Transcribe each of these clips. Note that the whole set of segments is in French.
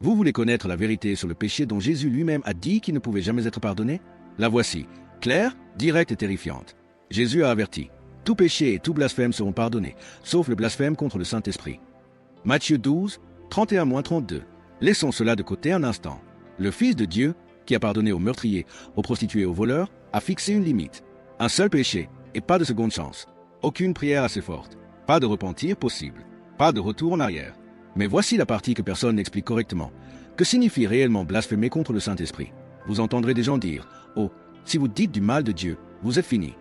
Vous voulez connaître la vérité sur le péché dont Jésus lui-même a dit qu'il ne pouvait jamais être pardonné? La voici, claire, directe et terrifiante. Jésus a averti. Tout péché et tout blasphème seront pardonnés, sauf le blasphème contre le Saint-Esprit. Matthieu 12, 31-32. Laissons cela de côté un instant. Le Fils de Dieu, qui a pardonné aux meurtriers, aux prostituées et aux voleurs, a fixé une limite. Un seul péché, et pas de seconde chance. Aucune prière assez forte. Pas de repentir possible. Pas de retour en arrière. Mais voici la partie que personne n'explique correctement. Que signifie réellement blasphémer contre le Saint-Esprit? Vous entendrez des gens dire « Oh, si vous dites du mal de Dieu, vous êtes fini. »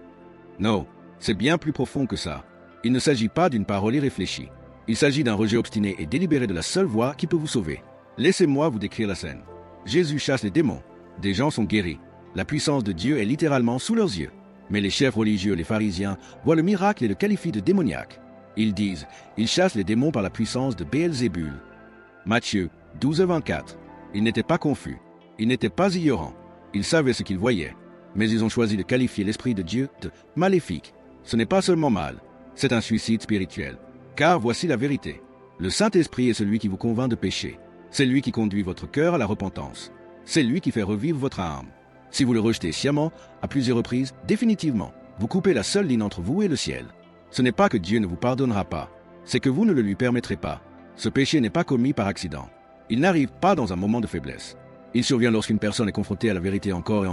Non, c'est bien plus profond que ça. Il ne s'agit pas d'une parole irréfléchie. Il s'agit d'un rejet obstiné et délibéré de la seule voie qui peut vous sauver. Laissez-moi vous décrire la scène. Jésus chasse les démons. Des gens sont guéris. La puissance de Dieu est littéralement sous leurs yeux. Mais les chefs religieux, les pharisiens, voient le miracle et le qualifient de démoniaque. Ils disent, ils chassent les démons par la puissance de Béelzébul. Matthieu 12-24. Ils n'étaient pas confus. Ils n'étaient pas ignorants. Ils savaient ce qu'ils voyaient. Mais ils ont choisi de qualifier l'Esprit de Dieu de maléfique. Ce n'est pas seulement mal, c'est un suicide spirituel. Car voici la vérité. Le Saint-Esprit est celui qui vous convainc de pécher. C'est lui qui conduit votre cœur à la repentance. C'est lui qui fait revivre votre âme. Si vous le rejetez sciemment, à plusieurs reprises, définitivement, vous coupez la seule ligne entre vous et le ciel. Ce n'est pas que Dieu ne vous pardonnera pas, c'est que vous ne le lui permettrez pas. Ce péché n'est pas commis par accident. Il n'arrive pas dans un moment de faiblesse. Il survient lorsqu'une personne est confrontée à la vérité encore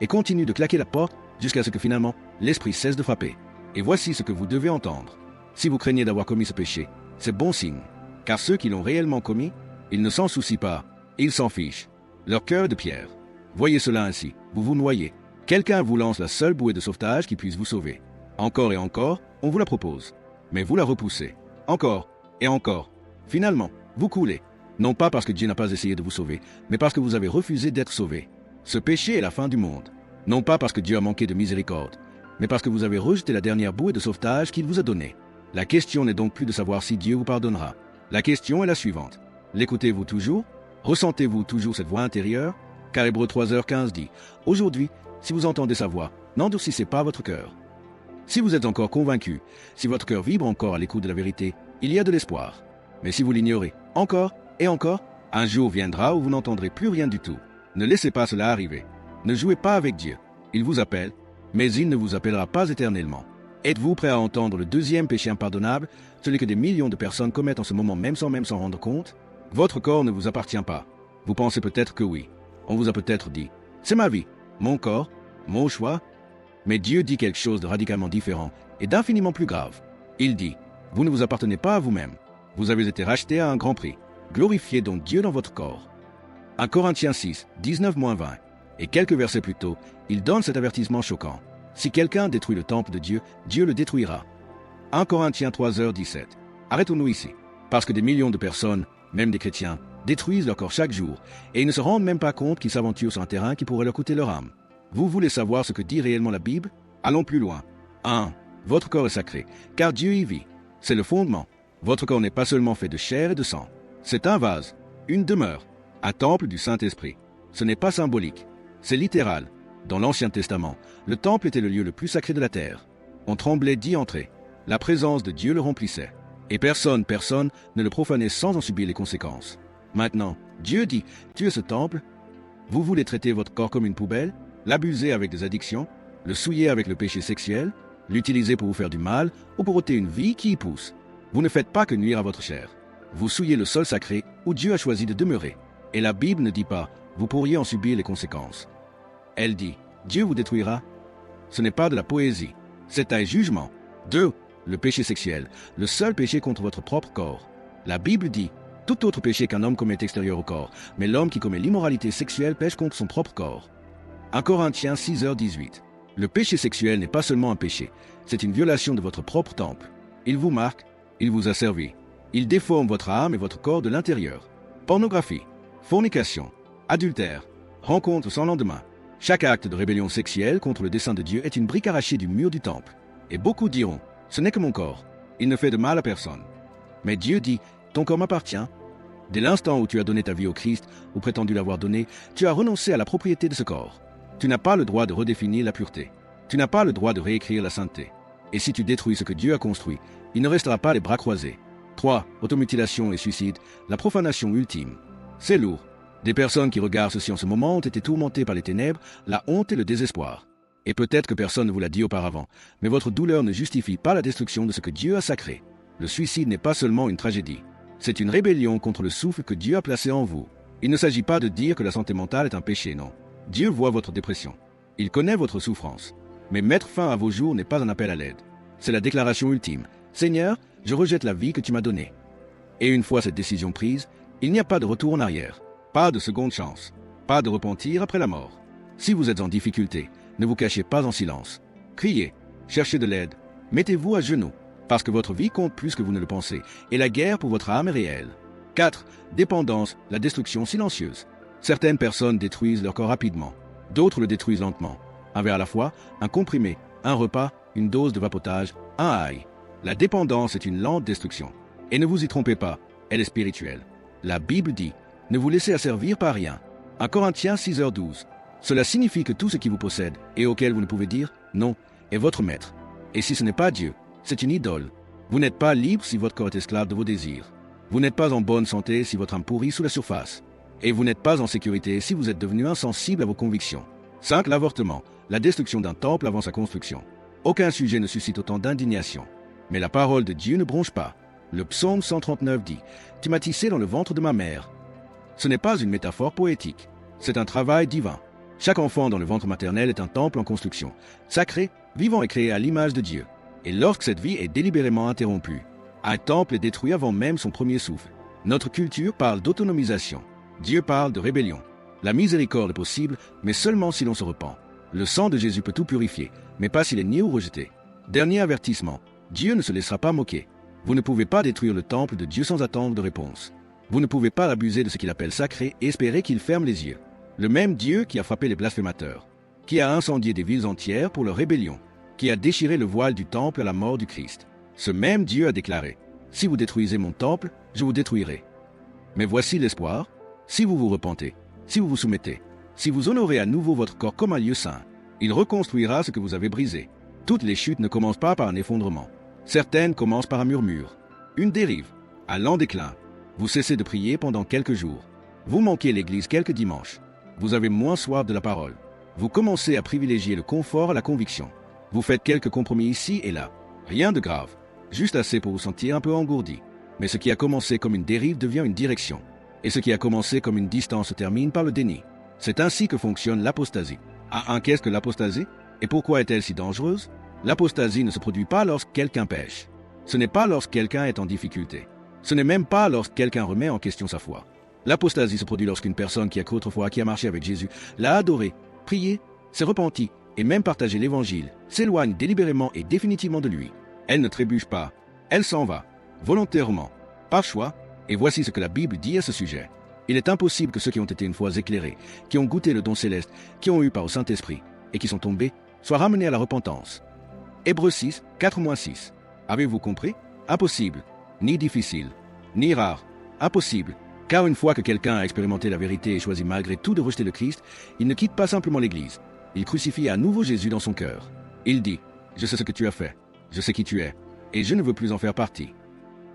et continue de claquer la porte jusqu'à ce que finalement, l'esprit cesse de frapper. Et voici ce que vous devez entendre. Si vous craignez d'avoir commis ce péché, c'est bon signe. Car ceux qui l'ont réellement commis, ils ne s'en soucient pas, ils s'en fichent. Leur cœur est de pierre. Voyez cela ainsi, vous vous noyez. Quelqu'un vous lance la seule bouée de sauvetage qui puisse vous sauver. Encore et encore, on vous la propose. Mais vous la repoussez. Encore et encore. Finalement, vous coulez. Non pas parce que Dieu n'a pas essayé de vous sauver, mais parce que vous avez refusé d'être sauvé. Ce péché est la fin du monde. Non pas parce que Dieu a manqué de miséricorde, mais parce que vous avez rejeté la dernière bouée de sauvetage qu'il vous a donnée. La question n'est donc plus de savoir si Dieu vous pardonnera. La question est la suivante. L'écoutez-vous toujours? Ressentez-vous toujours cette voix intérieure? Car Hébreux 3h15 dit, « Aujourd'hui, si vous entendez sa voix, n'endurcissez pas votre cœur. » Si vous êtes encore convaincu, si votre cœur vibre encore à l'écoute de la vérité, il y a de l'espoir. Mais si vous l'ignorez, encore et encore, un jour viendra où vous n'entendrez plus rien du tout. Ne laissez pas cela arriver. Ne jouez pas avec Dieu. Il vous appelle, mais il ne vous appellera pas éternellement. Êtes-vous prêt à entendre le deuxième péché impardonnable, celui que des millions de personnes commettent en ce moment même sans s'en rendre compte? Votre corps ne vous appartient pas. Vous pensez peut-être que oui. On vous a peut-être dit, c'est ma vie, mon corps, mon choix. Mais Dieu dit quelque chose de radicalement différent et d'infiniment plus grave. Il dit, vous ne vous appartenez pas à vous-même. Vous avez été racheté à un grand prix. Glorifiez donc Dieu dans votre corps. 1 Corinthiens 6, 19-20. Et quelques versets plus tôt, il donne cet avertissement choquant. Si quelqu'un détruit le temple de Dieu, Dieu le détruira. 1 Corinthiens 3h17. Arrêtons-nous ici. Parce que des millions de personnes, même des chrétiens, détruisent leur corps chaque jour, et ils ne se rendent même pas compte qu'ils s'aventurent sur un terrain qui pourrait leur coûter leur âme. Vous voulez savoir ce que dit réellement la Bible? Allons plus loin. 1. Votre corps est sacré, car Dieu y vit. C'est le fondement. Votre corps n'est pas seulement fait de chair et de sang. C'est un vase, une demeure, un temple du Saint-Esprit. Ce n'est pas symbolique, c'est littéral. Dans l'Ancien Testament, le temple était le lieu le plus sacré de la terre. On tremblait d'y entrer. La présence de Dieu le remplissait. Et personne ne le profanait sans en subir les conséquences. Maintenant, Dieu dit, tu es ce temple. Vous voulez traiter votre corps comme une poubelle, l'abuser avec des addictions, le souiller avec le péché sexuel, l'utiliser pour vous faire du mal ou pour ôter une vie qui y pousse. Vous ne faites pas que nuire à votre chair. Vous souillez le sol sacré où Dieu a choisi de demeurer. Et la Bible ne dit pas, vous pourriez en subir les conséquences. Elle dit, Dieu vous détruira. Ce n'est pas de la poésie, c'est un jugement. 2. Le péché sexuel, le seul péché contre votre propre corps. La Bible dit, tout autre péché qu'un homme commet extérieur au corps, mais l'homme qui commet l'immoralité sexuelle pêche contre son propre corps. 1 Corinthiens 6h18. Le péché sexuel n'est pas seulement un péché, c'est une violation de votre propre temple. Il vous marque, il vous a servi. Il déforme votre âme et votre corps de l'intérieur. Pornographie, fornication, adultère, rencontre sans lendemain. Chaque acte de rébellion sexuelle contre le dessein de Dieu est une brique arrachée du mur du temple. Et beaucoup diront, ce n'est que mon corps, il ne fait de mal à personne. Mais Dieu dit, ton corps m'appartient. Dès l'instant où tu as donné ta vie au Christ, ou prétendu l'avoir donné, tu as renoncé à la propriété de ce corps. Tu n'as pas le droit de redéfinir la pureté. Tu n'as pas le droit de réécrire la sainteté. Et si tu détruis ce que Dieu a construit, il ne restera pas les bras croisés. 3. Automutilation et suicide, la profanation ultime. C'est lourd. Des personnes qui regardent ceci en ce moment ont été tourmentées par les ténèbres, la honte et le désespoir. Et peut-être que personne ne vous l'a dit auparavant, mais votre douleur ne justifie pas la destruction de ce que Dieu a sacré. Le suicide n'est pas seulement une tragédie. C'est une rébellion contre le souffle que Dieu a placé en vous. Il ne s'agit pas de dire que la santé mentale est un péché, non. Dieu voit votre dépression. Il connaît votre souffrance. Mais mettre fin à vos jours n'est pas un appel à l'aide. C'est la déclaration ultime. Seigneur, je rejette la vie que tu m'as donnée. Et une fois cette décision prise, il n'y a pas de retour en arrière. Pas de seconde chance. Pas de repentir après la mort. Si vous êtes en difficulté, ne vous cachez pas en silence. Criez, cherchez de l'aide, mettez-vous à genoux, parce que votre vie compte plus que vous ne le pensez, et la guerre pour votre âme est réelle. 4. Dépendance, la destruction silencieuse. Certaines personnes détruisent leur corps rapidement, d'autres le détruisent lentement. Un verre à la fois, un comprimé, un repas, une dose de vapotage, un ail. La dépendance est une lente destruction. Et ne vous y trompez pas, elle est spirituelle. La Bible dit, ne vous laissez asservir par rien. 1 Corinthiens 6h12. Cela signifie que tout ce qui vous possède et auquel vous ne pouvez dire non est votre maître. Et si ce n'est pas Dieu, c'est une idole. Vous n'êtes pas libre si votre corps est esclave de vos désirs. Vous n'êtes pas en bonne santé si votre âme pourrit sous la surface. Et vous n'êtes pas en sécurité si vous êtes devenu insensible à vos convictions. 5. L'avortement, la destruction d'un temple avant sa construction. Aucun sujet ne suscite autant d'indignation. Mais la parole de Dieu ne bronche pas. Le psaume 139 dit « Tu m'as tissé dans le ventre de ma mère ». Ce n'est pas une métaphore poétique, c'est un travail divin. Chaque enfant dans le ventre maternel est un temple en construction, sacré, vivant et créé à l'image de Dieu. Et lorsque cette vie est délibérément interrompue, un temple est détruit avant même son premier souffle. Notre culture parle d'autonomisation. Dieu parle de rébellion. La miséricorde est possible, mais seulement si l'on se repent. Le sang de Jésus peut tout purifier, mais pas s'il est nié ou rejeté. Dernier avertissement, Dieu ne se laissera pas moquer. Vous ne pouvez pas détruire le temple de Dieu sans attendre de réponse. Vous ne pouvez pas abuser de ce qu'il appelle sacré et espérer qu'il ferme les yeux. Le même Dieu qui a frappé les blasphémateurs, qui a incendié des villes entières pour leur rébellion, qui a déchiré le voile du temple à la mort du Christ. Ce même Dieu a déclaré, « Si vous détruisez mon temple, je vous détruirai. » Mais voici l'espoir, si vous vous repentez, si vous vous soumettez, si vous honorez à nouveau votre corps comme un lieu saint, il reconstruira ce que vous avez brisé. Toutes les chutes ne commencent pas par un effondrement. Certaines commencent par un murmure, une dérive, un lent déclin. Vous cessez de prier pendant quelques jours. Vous manquez l'église quelques dimanches. Vous avez moins soif de la parole. Vous commencez à privilégier le confort à la conviction. Vous faites quelques compromis ici et là. Rien de grave. Juste assez pour vous sentir un peu engourdi. Mais ce qui a commencé comme une dérive devient une direction. Et ce qui a commencé comme une distance se termine par le déni. C'est ainsi que fonctionne l'apostasie. Qu'est-ce que l'apostasie? Et pourquoi est-elle si dangereuse? L'apostasie ne se produit pas lorsque quelqu'un pêche. Ce n'est pas lorsque quelqu'un est en difficulté. Ce n'est même pas lorsque quelqu'un remet en question sa foi. L'apostasie se produit lorsqu'une personne qui a cru autrefois, qui a marché avec Jésus, l'a adoré, prié, s'est repenti et même partagé l'évangile, s'éloigne délibérément et définitivement de lui. Elle ne trébuche pas, elle s'en va, volontairement, par choix, et voici ce que la Bible dit à ce sujet. Il est impossible que ceux qui ont été une fois éclairés, qui ont goûté le don céleste, qui ont eu par au Saint-Esprit, et qui sont tombés, soient ramenés à la repentance. Hébreux 6, 4-6. Avez-vous compris? Impossible, ni difficile, ni rare, impossible. Car une fois que quelqu'un a expérimenté la vérité et choisi malgré tout de rejeter le Christ, il ne quitte pas simplement l'Église. Il crucifie à nouveau Jésus dans son cœur. Il dit, « Je sais ce que tu as fait, je sais qui tu es, et je ne veux plus en faire partie. »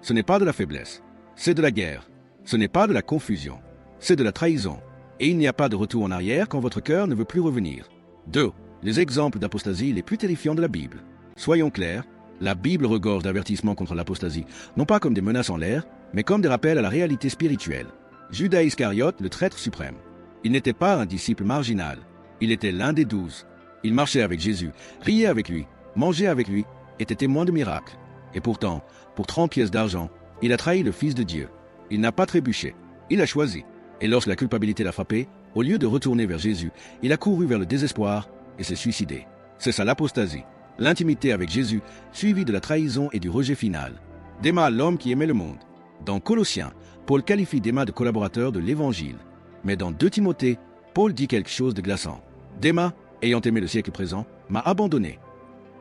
Ce n'est pas de la faiblesse, c'est de la guerre. Ce n'est pas de la confusion, c'est de la trahison. Et il n'y a pas de retour en arrière quand votre cœur ne veut plus revenir. 2. Les exemples d'apostasie les plus terrifiants de la Bible. Soyons clairs, la Bible regorge d'avertissements contre l'apostasie, non pas comme des menaces en l'air, mais comme des rappels à la réalité spirituelle. Judas Iscariote, le traître suprême. Il n'était pas un disciple marginal, il était l'un des 12. Il marchait avec Jésus, riait avec lui, mangeait avec lui, était témoin de miracles. Et pourtant, pour 30 pièces d'argent, il a trahi le Fils de Dieu. Il n'a pas trébuché, il a choisi. Et lorsque la culpabilité l'a frappé, au lieu de retourner vers Jésus, il a couru vers le désespoir et s'est suicidé. C'est ça l'apostasie. L'intimité avec Jésus, suivie de la trahison et du rejet final. Démas, l'homme qui aimait le monde. Dans Colossiens, Paul qualifie Démas de collaborateur de l'Évangile. Mais dans 2 Timothée, Paul dit quelque chose de glaçant. Démas, ayant aimé le siècle présent, m'a abandonné.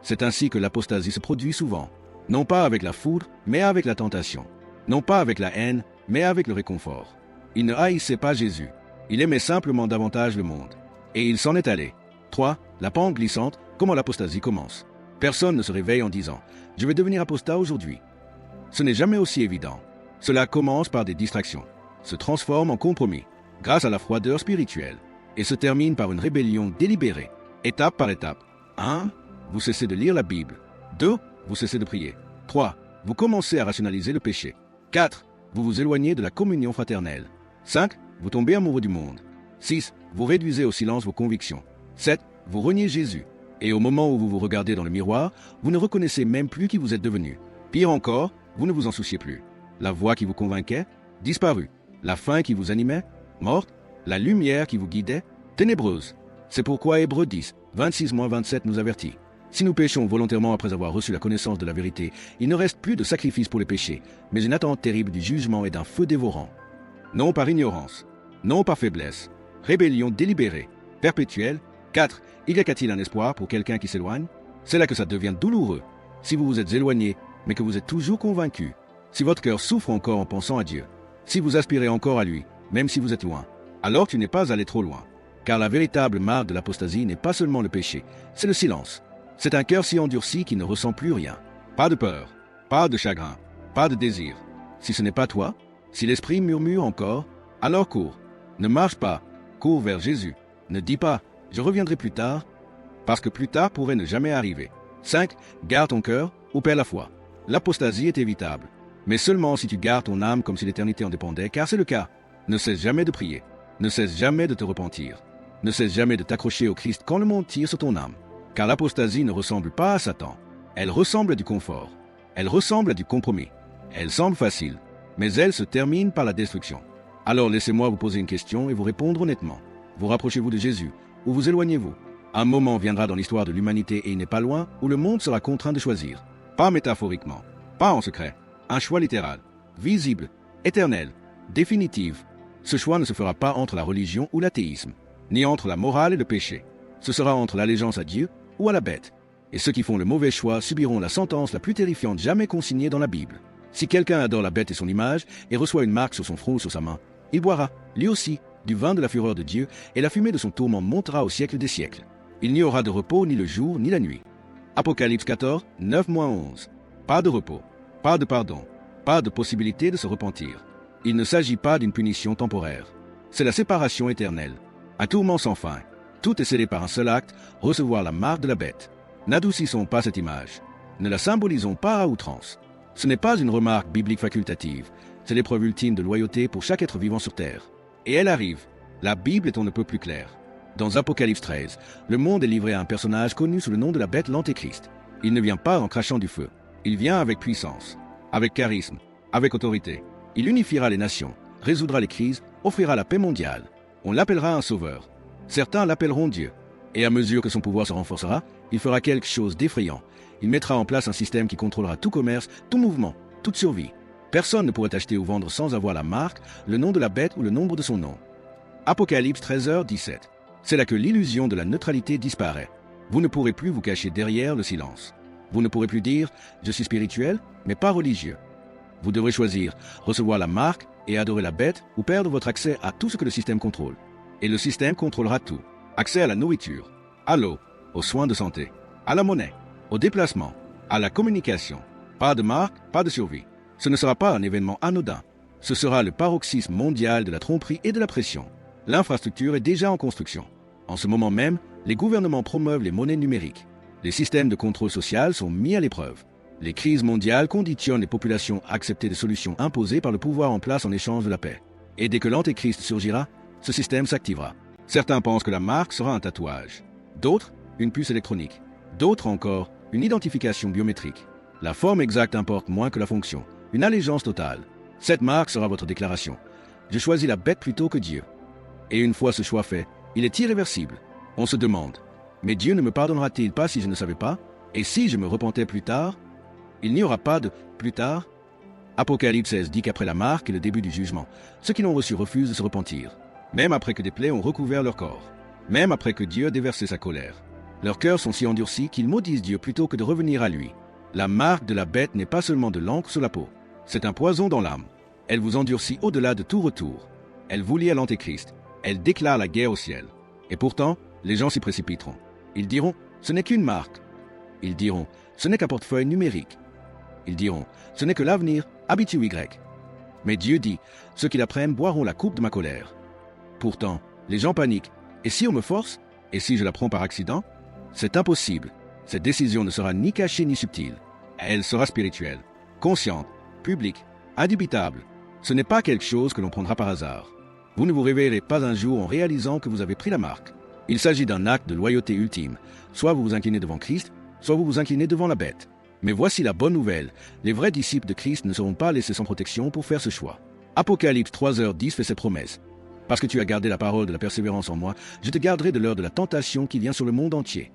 C'est ainsi que l'apostasie se produit souvent. Non pas avec la foudre, mais avec la tentation. Non pas avec la haine, mais avec le réconfort. Il ne haïssait pas Jésus. Il aimait simplement davantage le monde. Et il s'en est allé. 3. La pente glissante, comment l'apostasie commence. Personne ne se réveille en disant « Je vais devenir apostat aujourd'hui ». Ce n'est jamais aussi évident. Cela commence par des distractions. se transforme en compromis, grâce à la froideur spirituelle, et se termine par une rébellion délibérée, étape par étape. 1. Vous cessez de lire la Bible. 2. Vous cessez de prier. 3. Vous commencez à rationaliser le péché. 4. Vous vous éloignez de la communion fraternelle. 5. Vous tombez amoureux du monde. 6. Vous réduisez au silence vos convictions. 7. Vous reniez Jésus. Et au moment où vous vous regardez dans le miroir, vous ne reconnaissez même plus qui vous êtes devenu. Pire encore, vous ne vous en souciez plus. La voix qui vous convainquait, disparue. La faim qui vous animait, morte. La lumière qui vous guidait, ténébreuse. C'est pourquoi Hébreux 10, 26-27 nous avertit. Si nous péchons volontairement après avoir reçu la connaissance de la vérité, il ne reste plus de sacrifice pour les péchés, mais une attente terrible du jugement et d'un feu dévorant. Non par ignorance, non par faiblesse, rébellion délibérée, perpétuelle. 4. Y a-t-il un espoir pour quelqu'un qui s'éloigne? C'est là que ça devient douloureux. Si vous vous êtes éloigné, mais que vous êtes toujours convaincu, si votre cœur souffre encore en pensant à Dieu, si vous aspirez encore à lui, même si vous êtes loin, alors tu n'es pas allé trop loin. Car la véritable marque de l'apostasie n'est pas seulement le péché, c'est le silence. C'est un cœur si endurci qui ne ressent plus rien. Pas de peur, pas de chagrin, pas de désir. Si ce n'est pas toi, si l'esprit murmure encore, alors cours. Ne marche pas, cours vers Jésus. Ne dis pas, je reviendrai plus tard, parce que plus tard pourrait ne jamais arriver. 5. Garde ton cœur ou perds la foi. L'apostasie est évitable, mais seulement si tu gardes ton âme comme si l'éternité en dépendait, car c'est le cas. Ne cesse jamais de prier, ne cesse jamais de te repentir, ne cesse jamais de t'accrocher au Christ quand le monde tire sur ton âme. Car l'apostasie ne ressemble pas à Satan, elle ressemble à du confort, elle ressemble à du compromis. Elle semble facile, mais elle se termine par la destruction. Alors laissez-moi vous poser une question et vous répondre honnêtement. Vous rapprochez-vous de Jésus ou vous éloignez-vous? Un moment viendra dans l'histoire de l'humanité et il n'est pas loin où le monde sera contraint de choisir. Pas métaphoriquement, pas en secret. Un choix littéral, visible, éternel, définitif. Ce choix ne se fera pas entre la religion ou l'athéisme, ni entre la morale et le péché. Ce sera entre l'allégeance à Dieu ou à la bête. Et ceux qui font le mauvais choix subiront la sentence la plus terrifiante jamais consignée dans la Bible. Si quelqu'un adore la bête et son image et reçoit une marque sur son front ou sur sa main, il boira, lui aussi, du vin de la fureur de Dieu, et la fumée de son tourment montera au siècle des siècles. Il n'y aura de repos ni le jour ni la nuit. Apocalypse 14, 9-11. Pas de repos, pas de pardon, pas de possibilité de se repentir. Il ne s'agit pas d'une punition temporaire. C'est la séparation éternelle. Un tourment sans fin. Tout est scellé par un seul acte, recevoir la marque de la bête. N'adoucissons pas cette image. Ne la symbolisons pas à outrance. Ce n'est pas une remarque biblique facultative. C'est l'épreuve ultime de loyauté pour chaque être vivant sur terre. Et elle arrive. La Bible est on ne peut plus claire. Dans Apocalypse 13, le monde est livré à un personnage connu sous le nom de la bête l'Antéchrist. Il ne vient pas en crachant du feu. Il vient avec puissance, avec charisme, avec autorité. Il unifiera les nations, résoudra les crises, offrira la paix mondiale. On l'appellera un sauveur. Certains l'appelleront Dieu. Et à mesure que son pouvoir se renforcera, il fera quelque chose d'effrayant. Il mettra en place un système qui contrôlera tout commerce, tout mouvement, toute survie. Personne ne pourrait acheter ou vendre sans avoir la marque, le nom de la bête ou le nombre de son nom. Apocalypse 13h17. C'est là que l'illusion de la neutralité disparaît. Vous ne pourrez plus vous cacher derrière le silence. Vous ne pourrez plus dire « je suis spirituel, mais pas religieux ». Vous devrez choisir, recevoir la marque et adorer la bête ou perdre votre accès à tout ce que le système contrôle. Et le système contrôlera tout. Accès à la nourriture, à l'eau, aux soins de santé, à la monnaie, au déplacement, à la communication. Pas de marque, pas de survie. Ce ne sera pas un événement anodin. Ce sera le paroxysme mondial de la tromperie et de la pression. L'infrastructure est déjà en construction. En ce moment même, les gouvernements promeuvent les monnaies numériques. Les systèmes de contrôle social sont mis à l'épreuve. Les crises mondiales conditionnent les populations à accepter des solutions imposées par le pouvoir en place en échange de la paix. Et dès que l'Antéchrist surgira, ce système s'activera. Certains pensent que la marque sera un tatouage. D'autres, une puce électronique. D'autres encore, une identification biométrique. La forme exacte importe moins que la fonction. Une allégeance totale. Cette marque sera votre déclaration. Je choisis la bête plutôt que Dieu. Et une fois ce choix fait, il est irréversible. On se demande, mais Dieu ne me pardonnera-t-il pas si je ne savais pas? Et si je me repentais plus tard? Il n'y aura pas de plus tard. Apocalypse 16 dit qu'après la marque et le début du jugement, ceux qui l'ont reçu refusent de se repentir. Même après que des plaies ont recouvert leur corps. Même après que Dieu a déversé sa colère. Leurs cœurs sont si endurcis qu'ils maudissent Dieu plutôt que de revenir à lui. La marque de la bête n'est pas seulement de l'encre sur la peau. C'est un poison dans l'âme. Elle vous endurcit au-delà de tout retour. Elle vous lie à l'Antéchrist. Elle déclare la guerre au ciel. Et pourtant, les gens s'y précipiteront. Ils diront, ce n'est qu'une marque. Ils diront, ce n'est qu'un portefeuille numérique. Ils diront, ce n'est que l'avenir, habitué Y. Mais Dieu dit, ceux qui la prennent boiront la coupe de ma colère. Pourtant, les gens paniquent. Et si on me force? Et si je la prends par accident? C'est impossible. Cette décision ne sera ni cachée ni subtile. Elle sera spirituelle, consciente, publique, indubitable. Ce n'est pas quelque chose que l'on prendra par hasard. Vous ne vous réveillerez pas un jour en réalisant que vous avez pris la marque. Il s'agit d'un acte de loyauté ultime. Soit vous vous inclinez devant Christ, soit vous vous inclinez devant la bête. Mais voici la bonne nouvelle. Les vrais disciples de Christ ne seront pas laissés sans protection pour faire ce choix. Apocalypse 3h10 fait cette promesse. Parce que tu as gardé la parole de la persévérance en moi, je te garderai de l'heure de la tentation qui vient sur le monde entier.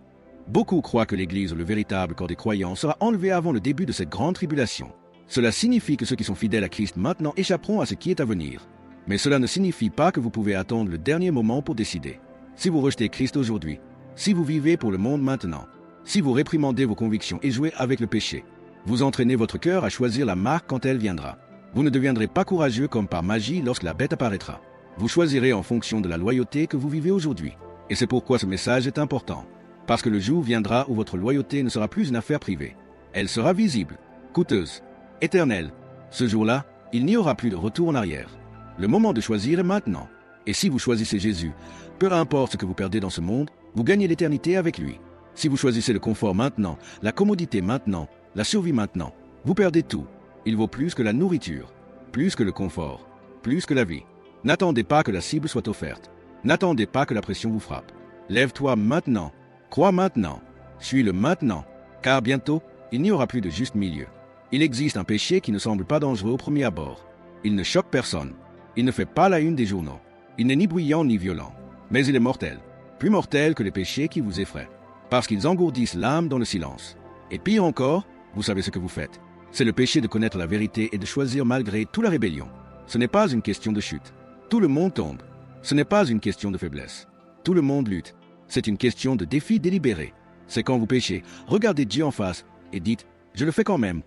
Beaucoup croient que l'Église, le véritable corps des croyants, sera enlevé avant le début de cette grande tribulation. Cela signifie que ceux qui sont fidèles à Christ maintenant échapperont à ce qui est à venir. Mais cela ne signifie pas que vous pouvez attendre le dernier moment pour décider. Si vous rejetez Christ aujourd'hui, si vous vivez pour le monde maintenant, si vous réprimandez vos convictions et jouez avec le péché, vous entraînez votre cœur à choisir la marque quand elle viendra. Vous ne deviendrez pas courageux comme par magie lorsque la bête apparaîtra. Vous choisirez en fonction de la loyauté que vous vivez aujourd'hui. Et c'est pourquoi ce message est important. Parce que le jour viendra où votre loyauté ne sera plus une affaire privée. Elle sera visible, coûteuse, éternelle. Ce jour-là, il n'y aura plus de retour en arrière. Le moment de choisir est maintenant. Et si vous choisissez Jésus, peu importe ce que vous perdez dans ce monde, vous gagnez l'éternité avec lui. Si vous choisissez le confort maintenant, la commodité maintenant, la survie maintenant, vous perdez tout. Il vaut plus que la nourriture, plus que le confort, plus que la vie. N'attendez pas que la cible soit offerte. N'attendez pas que la pression vous frappe. Lève-toi maintenant. Crois maintenant. Suis-le maintenant. Car bientôt, il n'y aura plus de juste milieu. Il existe un péché qui ne semble pas dangereux au premier abord. Il ne choque personne. Il ne fait pas la une des journaux. Il n'est ni bruyant ni violent. Mais il est mortel. Plus mortel que les péchés qui vous effraient. Parce qu'ils engourdissent l'âme dans le silence. Et pire encore, vous savez ce que vous faites. C'est le péché de connaître la vérité et de choisir malgré toute la rébellion. Ce n'est pas une question de chute. Tout le monde tombe. Ce n'est pas une question de faiblesse. Tout le monde lutte. C'est une question de défi délibéré. C'est quand vous péchez, regardez Dieu en face et dites « Je le fais quand même ».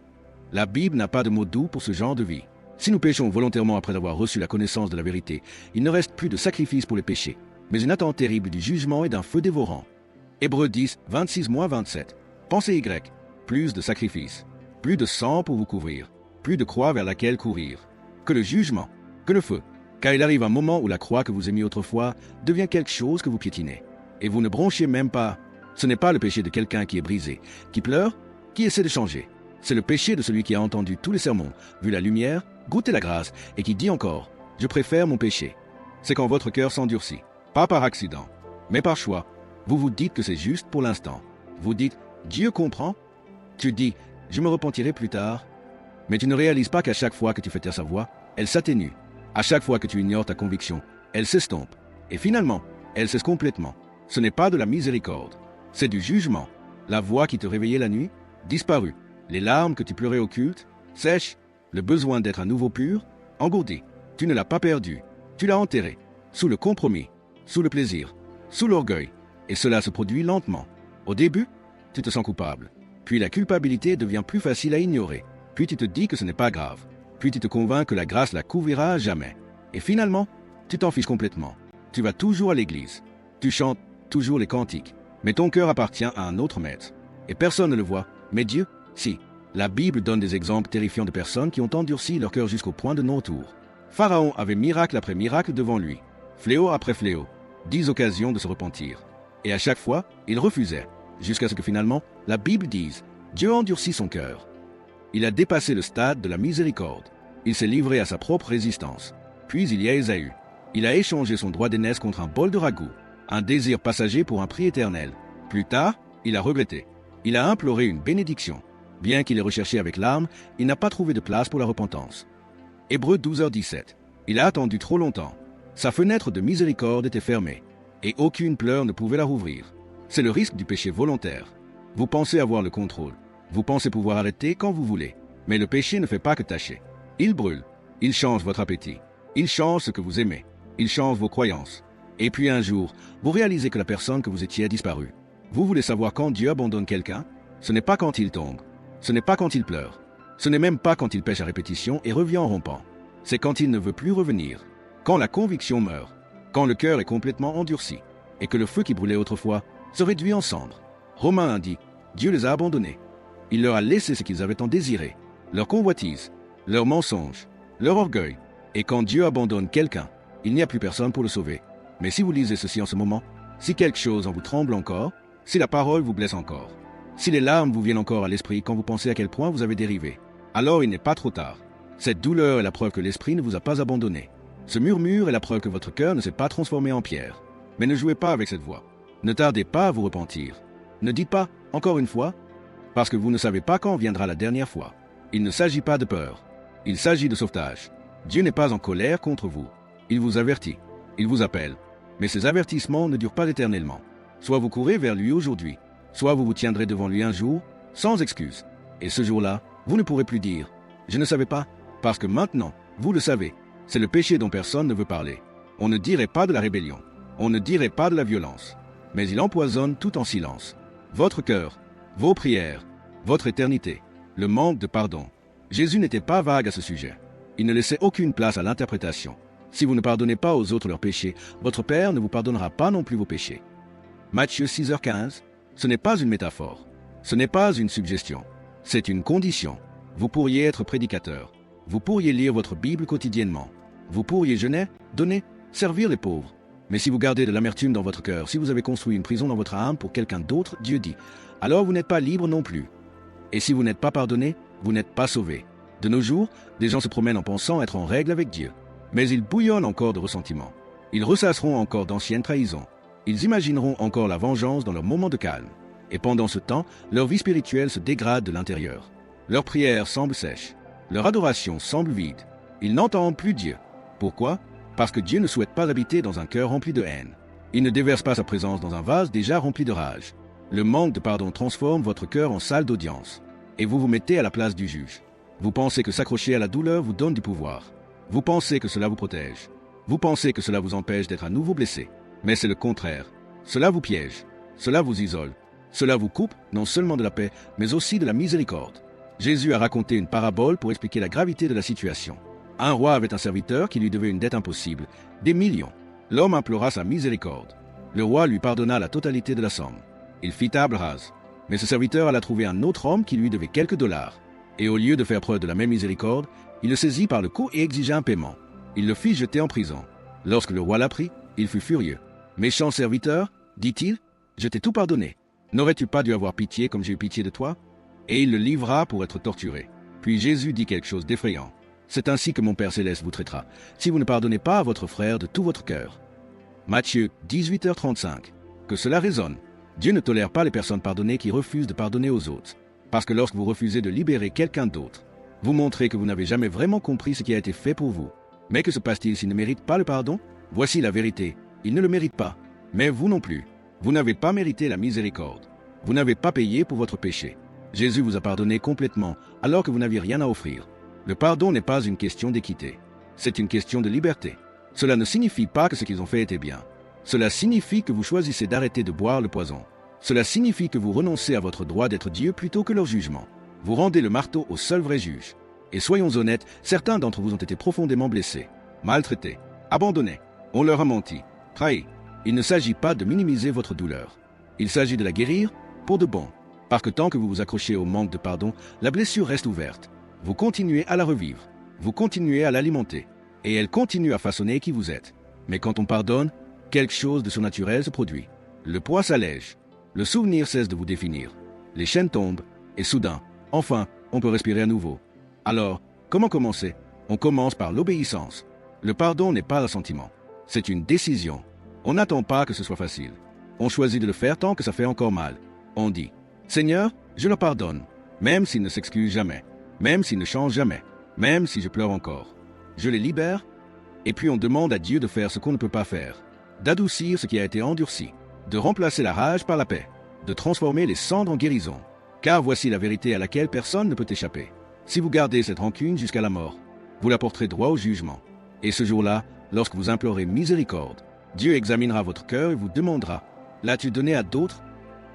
La Bible n'a pas de mots doux pour ce genre de vie. Si nous péchons volontairement après avoir reçu la connaissance de la vérité, il ne reste plus de sacrifice pour les péchés, mais une attente terrible du jugement et d'un feu dévorant. Hébreux 10, 26-27. Pensée Y. Plus de sacrifices. Plus de sang pour vous couvrir. Plus de croix vers laquelle courir. Que le jugement. Que le feu. Car il arrive un moment où la croix que vous aimiez autrefois devient quelque chose que vous piétinez. Et vous ne bronchez même pas. Ce n'est pas le péché de quelqu'un qui est brisé, qui pleure, qui essaie de changer. C'est le péché de celui qui a entendu tous les sermons, vu la lumière, goûté la grâce, et qui dit encore « Je préfère mon péché ». C'est quand votre cœur s'endurcit, pas par accident, mais par choix. Vous vous dites que c'est juste pour l'instant. Vous dites « Dieu comprend ». Tu dis « Je me repentirai plus tard ». Mais tu ne réalises pas qu'à chaque fois que tu fais taire sa voix, elle s'atténue. À chaque fois que tu ignores ta conviction, elle s'estompe. Et finalement, elle cesse complètement. Ce n'est pas de la miséricorde, c'est du jugement. La voix qui te réveillait la nuit, disparue. Les larmes que tu pleurais au culte, sèches. Le besoin d'être à nouveau pur, engourdi. Tu ne l'as pas perdu. Tu l'as enterré. Sous le compromis, sous le plaisir, sous l'orgueil. Et cela se produit lentement. Au début, tu te sens coupable. Puis la culpabilité devient plus facile à ignorer. Puis tu te dis que ce n'est pas grave. Puis tu te convaincs que la grâce la couvrira à jamais. Et finalement, tu t'en fiches complètement. Tu vas toujours à l'église. Tu chantes toujours les cantiques. Mais ton cœur appartient à un autre maître. Et personne ne le voit. Mais Dieu, si. La Bible donne des exemples terrifiants de personnes qui ont endurci leur cœur jusqu'au point de non-retour. Pharaon avait miracle après miracle devant lui. Fléau après fléau. 10 occasions de se repentir. Et à chaque fois, il refusait. Jusqu'à ce que finalement, la Bible dise « Dieu endurcit son cœur ». Il a dépassé le stade de la miséricorde. Il s'est livré à sa propre résistance. Puis il y a Ésaü. Il a échangé son droit d'aînesse contre un bol de ragoût. Un désir passager pour un prix éternel. Plus tard, il a regretté. Il a imploré une bénédiction. Bien qu'il ait recherché avec larmes, il n'a pas trouvé de place pour la repentance. Hébreux 12h17. Il a attendu trop longtemps. Sa fenêtre de miséricorde était fermée. Et aucune pleure ne pouvait la rouvrir. C'est le risque du péché volontaire. Vous pensez avoir le contrôle. Vous pensez pouvoir arrêter quand vous voulez. Mais le péché ne fait pas que tâcher. Il brûle. Il change votre appétit. Il change ce que vous aimez. Il change vos croyances. Et puis un jour, vous réalisez que la personne que vous étiez a disparu. Vous voulez savoir quand Dieu abandonne quelqu'un? Ce n'est pas quand il tombe. Ce n'est pas quand il pleure. Ce n'est même pas quand il pêche à répétition et revient en rompant. C'est quand il ne veut plus revenir. Quand la conviction meurt. Quand le cœur est complètement endurci. Et que le feu qui brûlait autrefois se réduit en cendres. Romains 1 dit, Dieu les a abandonnés. Il leur a laissé ce qu'ils avaient tant désiré. Leur convoitise, leurs mensonges, leur orgueil. Et quand Dieu abandonne quelqu'un, il n'y a plus personne pour le sauver. Mais si vous lisez ceci en ce moment, si quelque chose en vous tremble encore, si la parole vous blesse encore, si les larmes vous viennent encore à l'esprit quand vous pensez à quel point vous avez dérivé, alors il n'est pas trop tard. Cette douleur est la preuve que l'esprit ne vous a pas abandonné. Ce murmure est la preuve que votre cœur ne s'est pas transformé en pierre. Mais ne jouez pas avec cette voix. Ne tardez pas à vous repentir. Ne dites pas, encore une fois, parce que vous ne savez pas quand viendra la dernière fois. Il ne s'agit pas de peur. Il s'agit de sauvetage. Dieu n'est pas en colère contre vous. Il vous avertit. Il vous appelle. Mais ces avertissements ne durent pas éternellement. Soit vous courez vers lui aujourd'hui, soit vous vous tiendrez devant lui un jour, sans excuse. Et ce jour-là, vous ne pourrez plus dire « Je ne savais pas », parce que maintenant, vous le savez. C'est le péché dont personne ne veut parler. On ne dirait pas de la rébellion. On ne dirait pas de la violence. Mais il empoisonne tout en silence. Votre cœur, vos prières, votre éternité, le manque de pardon. Jésus n'était pas vague à ce sujet. Il ne laissait aucune place à l'interprétation. Si vous ne pardonnez pas aux autres leurs péchés, votre Père ne vous pardonnera pas non plus vos péchés. Matthieu 6h15, ce n'est pas une métaphore. Ce n'est pas une suggestion. C'est une condition. Vous pourriez être prédicateur. Vous pourriez lire votre Bible quotidiennement. Vous pourriez jeûner, donner, servir les pauvres. Mais si vous gardez de l'amertume dans votre cœur, si vous avez construit une prison dans votre âme pour quelqu'un d'autre, Dieu dit, alors vous n'êtes pas libre non plus. Et si vous n'êtes pas pardonné, vous n'êtes pas sauvé. De nos jours, des gens se promènent en pensant être en règle avec Dieu. Mais ils bouillonnent encore de ressentiment. Ils ressasseront encore d'anciennes trahisons. Ils imagineront encore la vengeance dans leurs moments de calme. Et pendant ce temps, leur vie spirituelle se dégrade de l'intérieur. Leurs prières semblent sèches. Leur adoration semble vide. Ils n'entendent plus Dieu. Pourquoi? Parce que Dieu ne souhaite pas habiter dans un cœur rempli de haine. Il ne déverse pas sa présence dans un vase déjà rempli de rage. Le manque de pardon transforme votre cœur en salle d'audience. Et vous vous mettez à la place du juge. Vous pensez que s'accrocher à la douleur vous donne du pouvoir. Vous pensez que cela vous protège. Vous pensez que cela vous empêche d'être à nouveau blessé. Mais c'est le contraire. Cela vous piège. Cela vous isole. Cela vous coupe non seulement de la paix, mais aussi de la miséricorde. Jésus a raconté une parabole pour expliquer la gravité de la situation. Un roi avait un serviteur qui lui devait une dette impossible, des millions. L'homme implora sa miséricorde. Le roi lui pardonna la totalité de la somme. Il fit table rase. Mais ce serviteur alla trouver un autre homme qui lui devait quelques dollars. Et au lieu de faire preuve de la même miséricorde, il le saisit par le cou et exigea un paiement. Il le fit jeter en prison. Lorsque le roi l'apprit, il fut furieux. « Méchant serviteur, dit-il, je t'ai tout pardonné. N'aurais-tu pas dû avoir pitié comme j'ai eu pitié de toi ?» Et il le livra pour être torturé. Puis Jésus dit quelque chose d'effrayant. « C'est ainsi que mon Père Céleste vous traitera, si vous ne pardonnez pas à votre frère de tout votre cœur. » Matthieu 18h35. Que cela résonne. Dieu ne tolère pas les personnes pardonnées qui refusent de pardonner aux autres. Parce que lorsque vous refusez de libérer quelqu'un d'autre, vous montrez que vous n'avez jamais vraiment compris ce qui a été fait pour vous. Mais que se passe-t-il s'il ne mérite pas le pardon? Voici la vérité. Il ne le mérite pas. Mais vous non plus. Vous n'avez pas mérité la miséricorde. Vous n'avez pas payé pour votre péché. Jésus vous a pardonné complètement alors que vous n'aviez rien à offrir. Le pardon n'est pas une question d'équité. C'est une question de liberté. Cela ne signifie pas que ce qu'ils ont fait était bien. Cela signifie que vous choisissez d'arrêter de boire le poison. Cela signifie que vous renoncez à votre droit d'être Dieu plutôt que leur jugement. Vous rendez le marteau au seul vrai juge. Et soyons honnêtes, certains d'entre vous ont été profondément blessés, maltraités, abandonnés. On leur a menti, trahis. Il ne s'agit pas de minimiser votre douleur. Il s'agit de la guérir pour de bon. Parce que tant que vous vous accrochez au manque de pardon, la blessure reste ouverte. Vous continuez à la revivre. Vous continuez à l'alimenter. Et elle continue à façonner qui vous êtes. Mais quand on pardonne, quelque chose de surnaturel se produit. Le poids s'allège. Le souvenir cesse de vous définir. Les chaînes tombent. Et soudain, enfin, on peut respirer à nouveau. Alors, comment commencer? On commence par l'obéissance. Le pardon n'est pas un sentiment. C'est une décision. On n'attend pas que ce soit facile. On choisit de le faire tant que ça fait encore mal. On dit, « Seigneur, je leur pardonne, même s'ils ne s'excusent jamais, même s'ils ne changent jamais, même si je pleure encore. Je les libère. » Et puis on demande à Dieu de faire ce qu'on ne peut pas faire, d'adoucir ce qui a été endurci, de remplacer la rage par la paix, de transformer les cendres en guérison. Car voici la vérité à laquelle personne ne peut échapper. Si vous gardez cette rancune jusqu'à la mort, vous la porterez droit au jugement. Et ce jour-là, lorsque vous implorez miséricorde, Dieu examinera votre cœur et vous demandera, « L'as-tu donné à d'autres ?»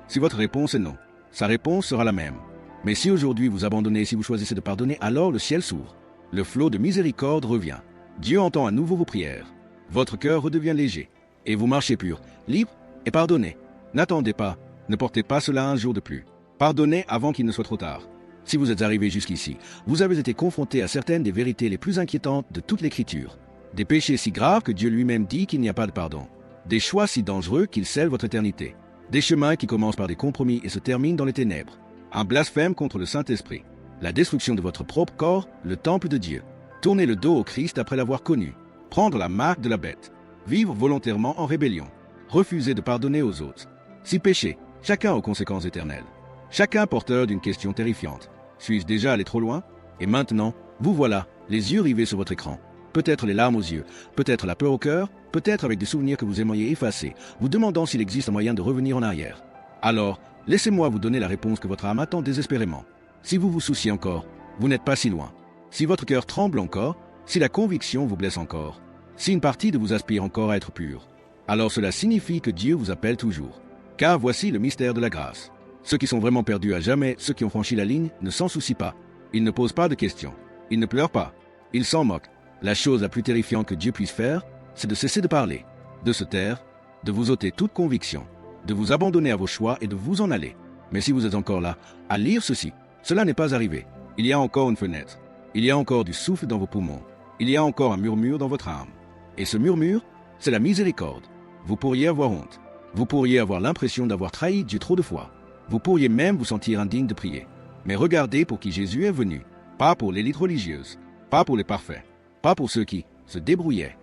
Si votre réponse est non, sa réponse sera la même. Mais si aujourd'hui vous abandonnez, si vous choisissez de pardonner, alors le ciel s'ouvre. Le flot de miséricorde revient. Dieu entend à nouveau vos prières. Votre cœur redevient léger. Et vous marchez pur, libre et pardonné. N'attendez pas, ne portez pas cela un jour de plus. Pardonnez avant qu'il ne soit trop tard. Si vous êtes arrivé jusqu'ici, vous avez été confronté à certaines des vérités les plus inquiétantes de toute l'Écriture. Des péchés si graves que Dieu lui-même dit qu'il n'y a pas de pardon. Des choix si dangereux qu'ils scellent votre éternité. Des chemins qui commencent par des compromis et se terminent dans les ténèbres. Un blasphème contre le Saint-Esprit. La destruction de votre propre corps, le temple de Dieu. Tourner le dos au Christ après l'avoir connu. Prendre la marque de la bête. Vivre volontairement en rébellion. Refuser de pardonner aux autres. 6 péchés, chacun aux conséquences éternelles. Chacun porteur d'une question terrifiante. Suis-je déjà allé trop loin? Et maintenant, vous voilà, les yeux rivés sur votre écran. Peut-être les larmes aux yeux, peut-être la peur au cœur, peut-être avec des souvenirs que vous aimeriez effacer, vous demandant s'il existe un moyen de revenir en arrière. Alors, laissez-moi vous donner la réponse que votre âme attend désespérément. Si vous vous souciez encore, vous n'êtes pas si loin. Si votre cœur tremble encore, si la conviction vous blesse encore, si une partie de vous aspire encore à être pure, alors cela signifie que Dieu vous appelle toujours. Car voici le mystère de la grâce. Ceux qui sont vraiment perdus à jamais, ceux qui ont franchi la ligne, ne s'en soucient pas. Ils ne posent pas de questions. Ils ne pleurent pas. Ils s'en moquent. La chose la plus terrifiante que Dieu puisse faire, c'est de cesser de parler, de se taire, de vous ôter toute conviction, de vous abandonner à vos choix et de vous en aller. Mais si vous êtes encore là, à lire ceci, cela n'est pas arrivé. Il y a encore une fenêtre. Il y a encore du souffle dans vos poumons. Il y a encore un murmure dans votre âme. Et ce murmure, c'est la miséricorde. Vous pourriez avoir honte. Vous pourriez avoir l'impression d'avoir trahi Dieu trop de fois. Vous pourriez même vous sentir indigne de prier. Mais regardez pour qui Jésus est venu. Pas pour l'élite religieuse. Pas pour les parfaits. Pas pour ceux qui se débrouillaient.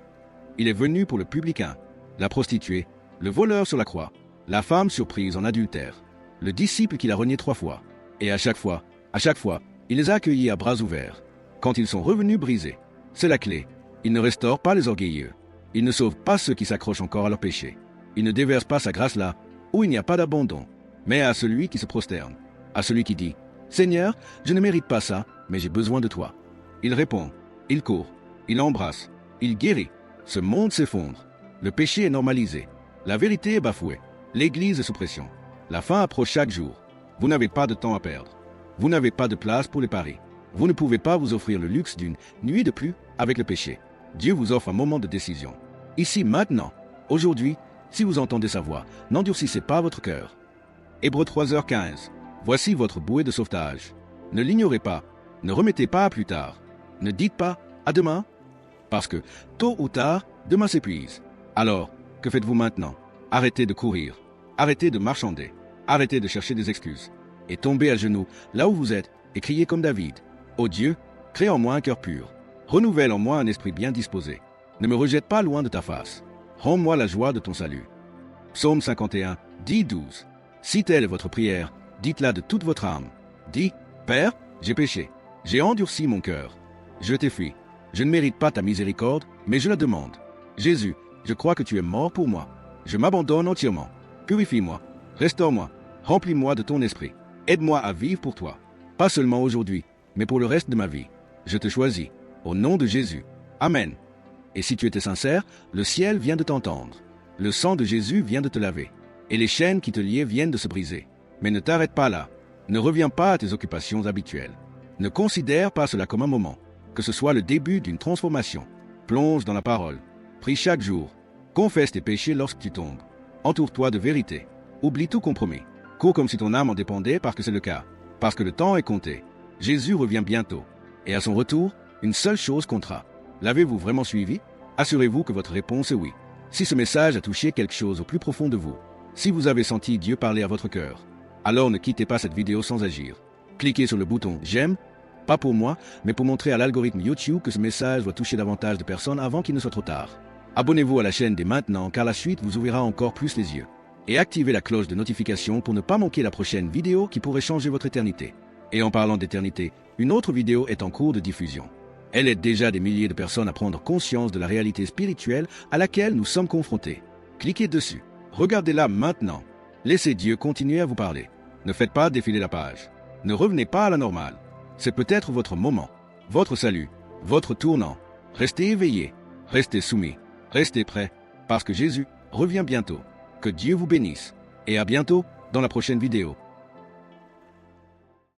Il est venu pour le publicain, la prostituée, le voleur sur la croix, la femme surprise en adultère, le disciple qu'il a renié 3 fois. Et à chaque fois, il les a accueillis à bras ouverts. Quand ils sont revenus brisés, c'est la clé. Il ne restaure pas les orgueilleux. Il ne sauve pas ceux qui s'accrochent encore à leur péché. Il ne déverse pas sa grâce là où il n'y a pas d'abandon, mais à celui qui se prosterne, à celui qui dit « Seigneur, je ne mérite pas ça, mais j'ai besoin de toi. » Il répond, il court, il embrasse, il guérit. Ce monde s'effondre. Le péché est normalisé. La vérité est bafouée. L'Église est sous pression. La fin approche chaque jour. Vous n'avez pas de temps à perdre. Vous n'avez pas de place pour les paris. Vous ne pouvez pas vous offrir le luxe d'une nuit de plus avec le péché. Dieu vous offre un moment de décision. Ici, maintenant, aujourd'hui, si vous entendez sa voix, n'endurcissez pas votre cœur. Hébreux 3h15. Voici votre bouée de sauvetage. Ne l'ignorez pas. Ne remettez pas à plus tard. Ne dites pas « à demain ». Parce que, tôt ou tard, demain s'épuise. Alors, que faites-vous maintenant? Arrêtez de courir. Arrêtez de marchander. Arrêtez de chercher des excuses. Et tombez à genoux, là où vous êtes, et criez comme David. Ô Dieu, crée en moi un cœur pur. Renouvelle en moi un esprit bien disposé. Ne me rejette pas loin de ta face. Rends-moi la joie de ton salut. Psaume 51, 10-12. Si telle est votre prière, dites-la de toute votre âme. Dis, Père, j'ai péché. J'ai endurci mon cœur. Je t'ai fui. Je ne mérite pas ta miséricorde, mais je la demande. Jésus, je crois que tu es mort pour moi. Je m'abandonne entièrement. Purifie-moi. Restaure-moi. Remplis-moi de ton esprit. Aide-moi à vivre pour toi. Pas seulement aujourd'hui, mais pour le reste de ma vie. Je te choisis. Au nom de Jésus. Amen. Et si tu étais sincère, le ciel vient de t'entendre. Le sang de Jésus vient de te laver. Et les chaînes qui te liaient viennent de se briser. Mais ne t'arrête pas là. Ne reviens pas à tes occupations habituelles. Ne considère pas cela comme un moment. Que ce soit le début d'une transformation. Plonge dans la parole. Prie chaque jour. Confesse tes péchés lorsque tu tombes. Entoure-toi de vérité. Oublie tout compromis. Cours comme si ton âme en dépendait parce que c'est le cas. Parce que le temps est compté. Jésus revient bientôt. Et à son retour, une seule chose comptera. L'avez-vous vraiment suivi? Assurez-vous que votre réponse est oui. Si ce message a touché quelque chose au plus profond de vous, si vous avez senti Dieu parler à votre cœur, alors ne quittez pas cette vidéo sans agir. Cliquez sur le bouton « J'aime », pas pour moi, mais pour montrer à l'algorithme YouTube que ce message doit toucher davantage de personnes avant qu'il ne soit trop tard. Abonnez-vous à la chaîne dès maintenant car la suite vous ouvrira encore plus les yeux. Et activez la cloche de notification pour ne pas manquer la prochaine vidéo qui pourrait changer votre éternité. Et en parlant d'éternité, une autre vidéo est en cours de diffusion. Elle aide déjà des milliers de personnes à prendre conscience de la réalité spirituelle à laquelle nous sommes confrontés. Cliquez dessus. Regardez-la maintenant. Laissez Dieu continuer à vous parler. Ne faites pas défiler la page. Ne revenez pas à la normale. C'est peut-être votre moment, votre salut, votre tournant. Restez éveillés, restez soumis, restez prêts, parce que Jésus revient bientôt. Que Dieu vous bénisse. Et à bientôt dans la prochaine vidéo.